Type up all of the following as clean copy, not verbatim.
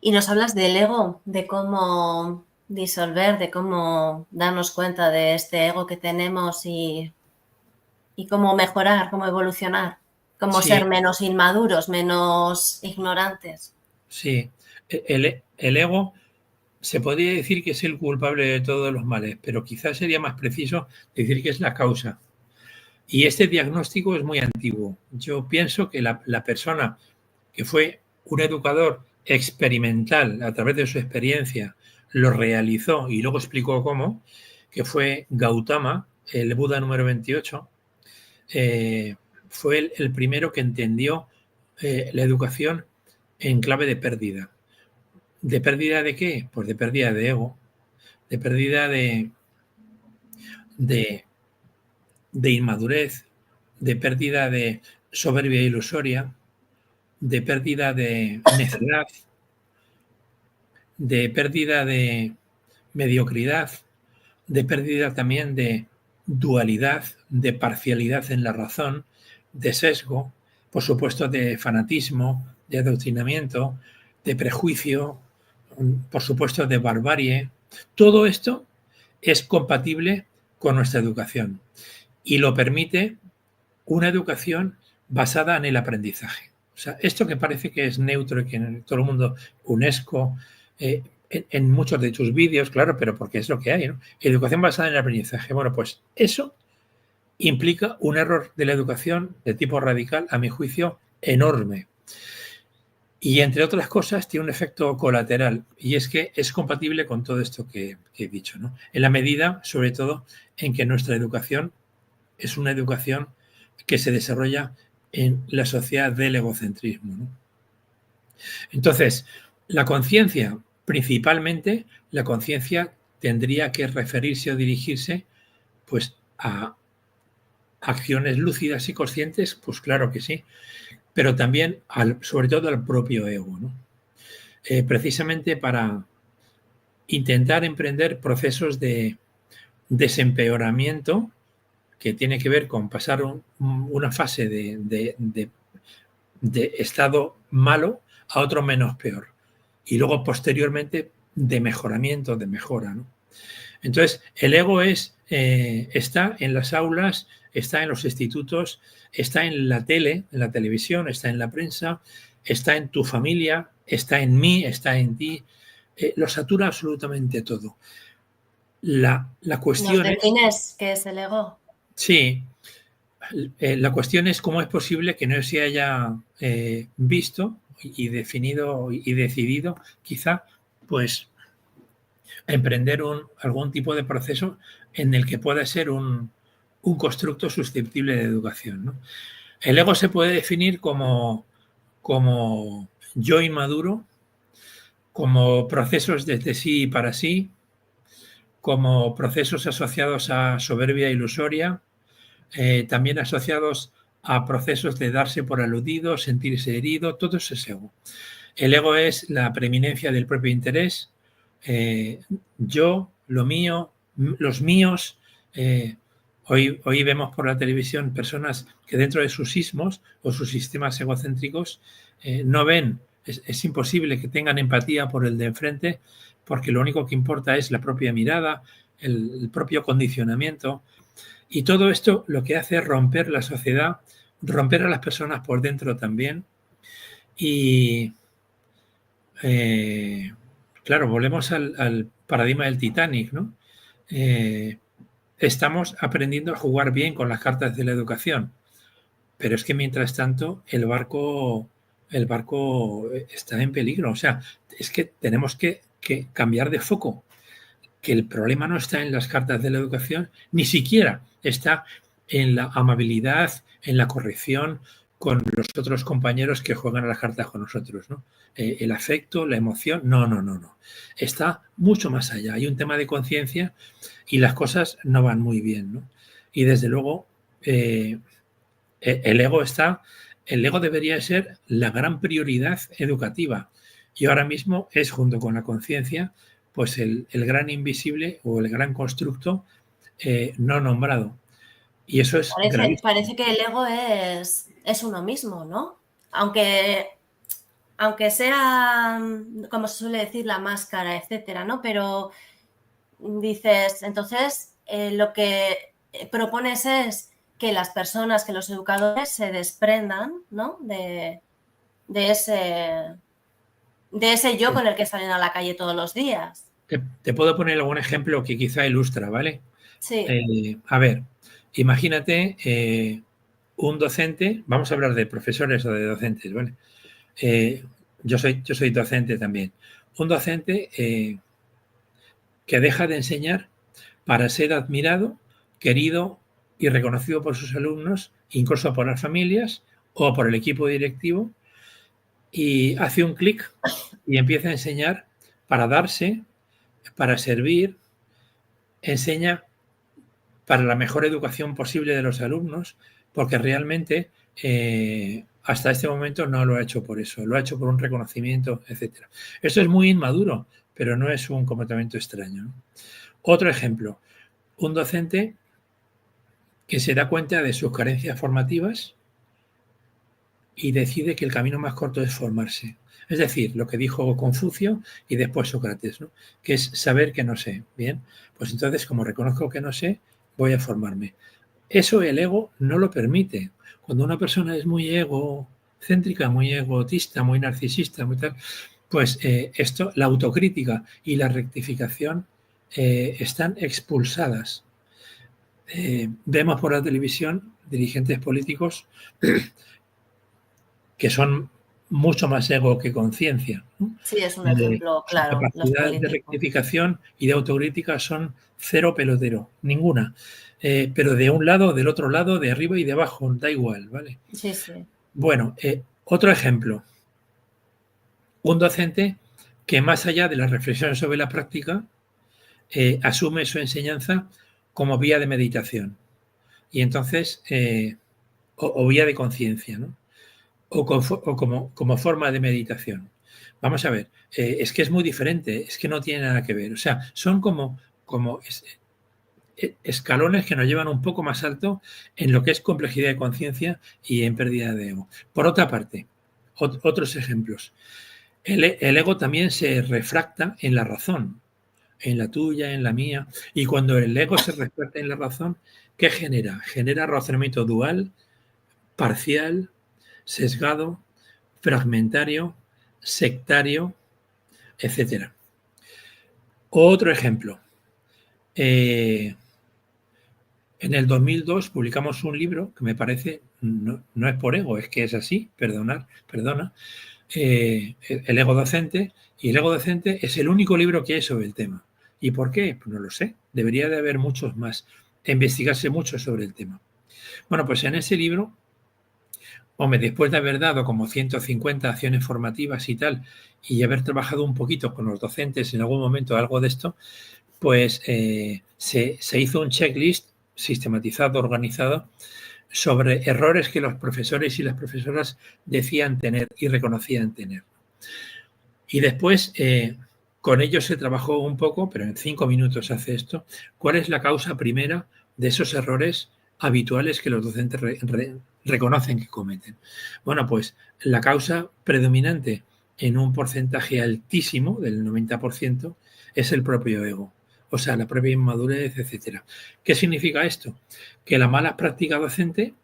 Y nos hablas del ego, de cómo disolver, de cómo darnos cuenta de este ego que tenemos y cómo mejorar, cómo evolucionar, cómo ser Sí, menos inmaduros, menos ignorantes. sí. El ego se podría decir que es el culpable de todos los males, pero quizás sería más preciso decir que es la causa. Y este diagnóstico es muy antiguo. Yo pienso que la persona que fue un educador experimental a través de su experiencia, lo realizó y luego explicó cómo, que fue Gautama, el Buda número 28, eh, fue el primero que entendió la educación en clave de pérdida. ¿De pérdida de qué? Pues de pérdida de ego, de pérdida de, de inmadurez, de pérdida de soberbia ilusoria, de pérdida de necedad, de pérdida de mediocridad, de pérdida también de dualidad, de parcialidad en la razón, de sesgo, por supuesto de fanatismo, de adoctrinamiento, de prejuicio, por supuesto de barbarie. Todo esto es compatible con nuestra educación y lo permite una educación basada en el aprendizaje. O sea, esto que parece que es neutro y que en todo el mundo, UNESCO, en muchos de tus vídeos, claro, pero porque es lo que hay, ¿no? Educación basada en el aprendizaje. Bueno, pues eso implica un error de la educación de tipo radical, a mi juicio, enorme. Y entre otras cosas, tiene un efecto colateral, y es que es compatible con todo esto que he dicho, ¿no? En la medida, sobre todo, en que nuestra educación es una educación que se desarrolla en la sociedad del egocentrismo, ¿no? Entonces, la conciencia, principalmente, la conciencia tendría que referirse o dirigirse pues a acciones lúcidas y conscientes, pues claro que sí, pero también sobre todo al propio ego, ¿no? Precisamente para intentar emprender procesos de desempeoramiento que tiene que ver con pasar una fase de estado malo a otro menos peor. Y luego posteriormente de mejoramiento, de mejora, ¿no? Entonces, el ego está en las aulas, está en los institutos, está en la tele, en la televisión, está en la prensa, está en tu familia, está en mí, está en ti. Lo satura absolutamente todo. La ¿Nos cuestión es, defines qué es el ego? sí, la cuestión es cómo es posible que no se haya visto y definido y decidido, quizá, pues emprender algún tipo de proceso en el que pueda ser un constructo susceptible de educación, ¿no? El ego se puede definir como yo inmaduro, como procesos desde sí y para sí, como procesos asociados a soberbia ilusoria, también asociados a procesos de darse por aludido, sentirse herido, todo eso es ego. El ego es la preeminencia del propio interés, yo, lo mío, los míos. eh, hoy vemos por la televisión personas que dentro de sus sismos o sus sistemas egocéntricos no ven, es imposible que tengan empatía por el de enfrente porque lo único que importa es la propia mirada, el propio condicionamiento. Y todo esto lo que hace es romper la sociedad, romper a las personas por dentro también. Y eh, claro, volvemos al paradigma del Titanic, ¿no? Eh, estamos aprendiendo a jugar bien con las cartas de la educación, pero es que mientras tanto el barco está en peligro. O sea, es que tenemos que cambiar de foco, que el problema no está en las cartas de la educación, ni siquiera está en la amabilidad, en la corrección con los otros compañeros que juegan a las cartas con nosotros, ¿no? El afecto, la emoción, no, no, no, no. Está mucho más allá. Hay un tema de conciencia y las cosas no van muy bien, ¿no? Y desde luego, eh, el ego el ego debería ser la gran prioridad educativa y ahora mismo es junto con la conciencia pues el gran invisible o el gran constructo no nombrado y eso es Parece, gravísimo. parece que el ego es uno mismo, ¿no? Aunque aunque sea, como se suele decir, la máscara, etcétera, ¿no? Pero dices, entonces, lo que propones es que las personas, que los educadores se desprendan, ¿no? De ese yo con el que salen a la calle todos los días. Te puedo poner algún ejemplo que quizá ilustra, ¿vale? Sí. A ver, imagínate un docente, vamos a hablar de profesores o de docentes, ¿vale? Yo soy docente también. Un docente que deja de enseñar para ser admirado, querido y reconocido por sus alumnos, incluso por las familias o por el equipo directivo, y hace un clic y empieza a enseñar para darse, para servir, enseña para la mejor educación posible de los alumnos, porque realmente hasta este momento no lo ha hecho por eso, lo ha hecho por un reconocimiento, etcétera. Esto es muy inmaduro, pero no es un comportamiento extraño, ¿no? Otro ejemplo, un docente que se da cuenta de sus carencias formativas y decide que el camino más corto es formarse. Es decir, lo que dijo Confucio y después Sócrates, ¿no? Que es saber que no sé. Bien, pues entonces, como reconozco que no sé, voy a formarme. Eso el ego no lo permite. Cuando una persona es muy egocéntrica, muy egotista, muy narcisista, muy tal, pues esto, la autocrítica y la rectificación están expulsadas. Vemos por la televisión dirigentes políticos que son mucho más ego que conciencia, ¿no? Sí, es un ejemplo Su claro, los capacidad de políticos. rectificación y de autocrítica son cero pelotero, ninguna. Pero de un lado, del otro lado, de arriba y de abajo, da igual, ¿vale? Sí, sí. Bueno, otro ejemplo. Un docente que más allá de las reflexiones sobre la práctica, asume su enseñanza como vía de meditación. Y entonces, o vía de conciencia, ¿no? O como forma de meditación. Vamos a ver, es que es muy diferente, es que no tiene nada que ver. O sea, son como escalones que nos llevan un poco más alto en lo que es complejidad de conciencia y en pérdida de ego. Por otra parte, otros ejemplos. El ego también se refracta en la razón, en la tuya, en la mía. Y cuando el ego se refracta en la razón, ¿qué genera? Genera razonamiento dual, parcial, sesgado, fragmentario, sectario, etcétera. Otro ejemplo. En el 2002 publicamos un libro que me parece, no es por ego, es que es así, perdona, el ego docente, y el ego docente es el único libro que hay sobre el tema. ¿Y por qué? Pues no lo sé. Debería de haber muchos más, investigarse mucho sobre el tema. Bueno, pues en ese libro, hombre, después de haber dado como 150 acciones formativas y tal, y haber trabajado un poquito con los docentes en algún momento algo de esto, pues se hizo un checklist sistematizado, organizado, sobre errores que los profesores y las profesoras decían tener y reconocían tener. Y después, con ellos se trabajó un poco, pero en 5 minutos hace esto, cuál es la causa primera de esos errores habituales que los docentes reconocen que cometen. Bueno, pues la causa predominante en un porcentaje altísimo, del 90%, es el propio ego. O sea, la propia inmadurez, etcétera. ¿Qué significa esto? Que la mala práctica docente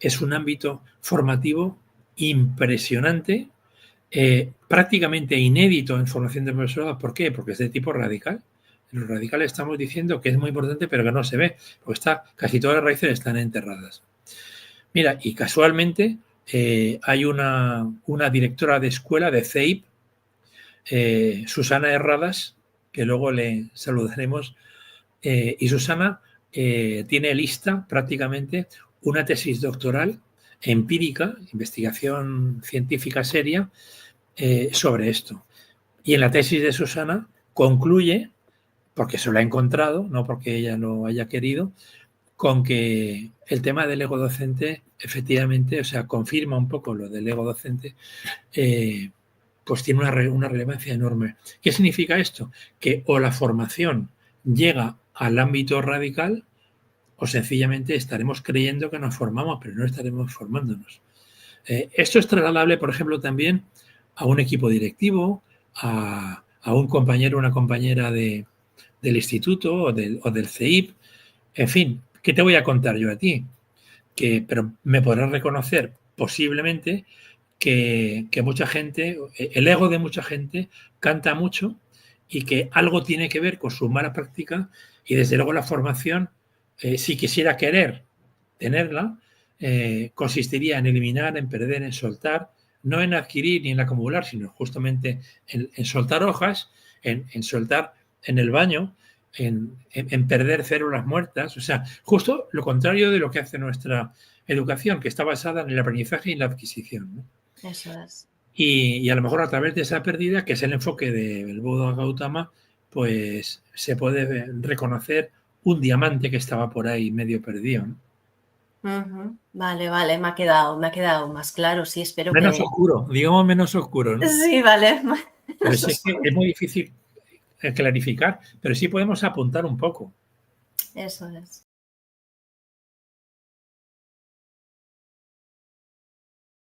es un ámbito formativo impresionante, prácticamente inédito en formación de profesorado. ¿Por qué? Porque es de tipo radical. En los radicales estamos diciendo que es muy importante, pero que no se ve, porque casi todas las raíces están enterradas. Mira, y casualmente hay una directora de escuela de CEIP, Susana Herradas, que luego le saludaremos, y Susana tiene lista prácticamente una tesis doctoral empírica, investigación científica seria, sobre esto. Y en la tesis de Susana concluye, porque se lo ha encontrado, no porque ella lo haya querido, con que el tema del ego docente, efectivamente, o sea, confirma un poco lo del ego docente, pues tiene una relevancia enorme. ¿Qué significa esto? Que o la formación llega al ámbito radical o sencillamente estaremos creyendo que nos formamos, pero no estaremos formándonos. Esto es trasladable, por ejemplo, también a un equipo directivo, a un compañero o una compañera del instituto o del CEIP. En fin, ¿qué te voy a contar yo a ti? Pero me podrás reconocer posiblemente que mucha gente, el ego de mucha gente canta mucho y que algo tiene que ver con su mala práctica, y desde luego la formación, si quisiera querer tenerla, consistiría en eliminar, en perder, en soltar, no en adquirir ni en acumular, sino justamente en soltar hojas, en soltar en el baño, en perder células muertas. O sea, justo lo contrario de lo que hace nuestra educación, que está basada en el aprendizaje y en la adquisición, ¿no? Eso es. Y a lo mejor a través de esa pérdida, que es el enfoque del Buda Gautama, pues se puede reconocer un diamante que estaba por ahí medio perdido, ¿no? Vale, vale, me ha quedado más claro, sí, espero Menos que... oscuro, digamos menos oscuro, ¿no? Sí, vale. Pero sí es que es muy difícil clarificar, pero sí podemos apuntar un poco. Eso es.